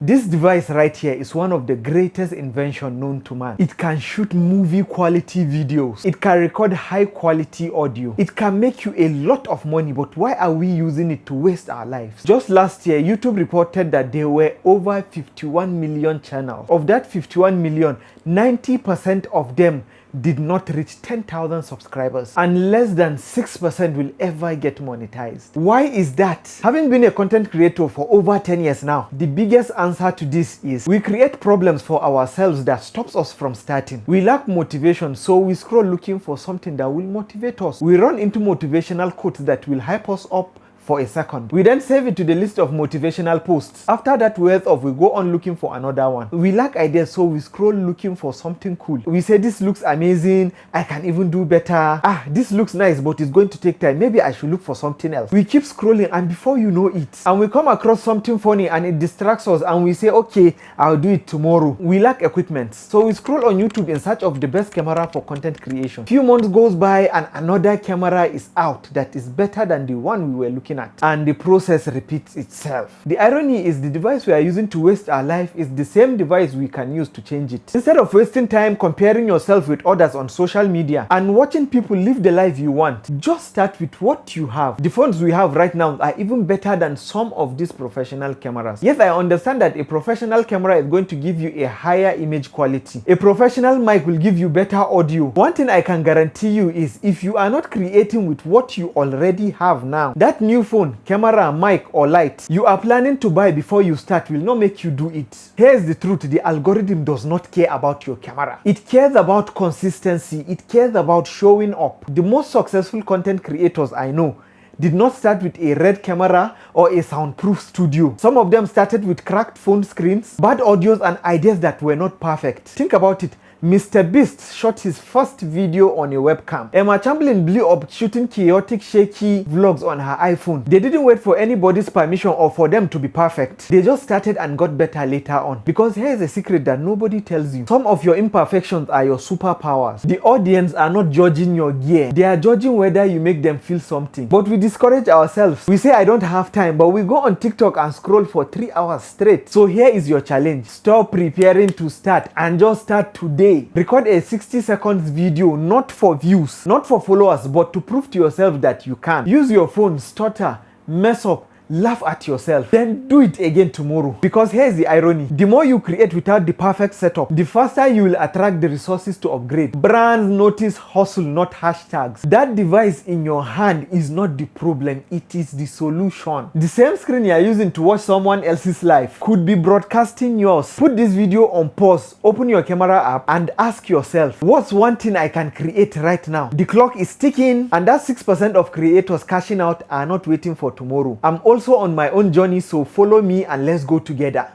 This device right here is one of the greatest inventions known to man. It can shoot movie quality videos. It can record high quality audio. It can make you a lot of money, but why are we using it to waste our lives? Just last year, YouTube reported that there were over 51 million channels. Of that 51 million, 90% of them did not reach 10,000 subscribers, and less than 6% will ever get monetized. Why is that? Having been a content creator for over 10 years now, the biggest answer to this is we create problems for ourselves that stops us from starting. We lack motivation, so we scroll looking for something that will motivate us. We run into motivational quotes that will hype us up for a second. We then save it to the list of motivational posts. After that wealth of, we go on looking for another one. We lack ideas, so we scroll looking for something cool. We say this looks amazing, I can even do better. This looks nice, but it's going to take time. Maybe I should look for something else. We keep scrolling, and before you know it, and we come across something funny and it distracts us, and we say, okay, I'll do it tomorrow. We lack equipment, so we scroll on YouTube in search of the best camera for content creation. Few months goes by and another camera is out that is better than the one we were looking at, and the process repeats itself. The irony is the device we are using to waste our life is the same device we can use to change it. Instead of wasting time comparing yourself with others on social media and watching people live the life you want, just start with what you have. The phones we have right now are even better than some of these professional cameras. Yes, I understand that a professional camera is going to give you a higher image quality. A professional mic will give you better audio. One thing I can guarantee you is if you are not creating with what you already have now, that new phone, camera, mic or light you are planning to buy before you start will not make you do it. Here's the truth: the algorithm does not care about your camera. It cares about consistency. It cares about showing up. The most successful content creators I know did not start with a red camera or a soundproof studio. Some of them started with cracked phone screens, bad audios and ideas that were not perfect. Think about it. Mr. Beast shot his first video on a webcam. Emma Chamberlain blew up shooting chaotic, shaky vlogs on her iPhone. They didn't wait for anybody's permission or for them to be perfect. They just started and got better later on. Because here's a secret that nobody tells you. Some of your imperfections are your superpowers. The audience are not judging your gear. They are judging whether you make them feel something. But we discourage ourselves. We say, I don't have time, but we go on TikTok and scroll for 3 hours straight. So here is your challenge. Stop preparing to start and just start today. Record a 60 seconds video, not for views, not for followers, but to prove to yourself that you can. Use your phone, stutter, mess up, laugh at yourself, then do it again tomorrow. Because here's the irony: the more you create without the perfect setup, the faster you will attract the resources to upgrade. Brands notice hustle, not hashtags. That device in your hand is not the problem, it is the solution. The same screen you are using to watch someone else's life could be broadcasting yours. Put this video on pause, open your camera app and ask yourself, what's one thing I can create right now? The clock is ticking, and that 6% of creators cashing out are not waiting for tomorrow. I'm also on my own journey, so follow me and let's go together.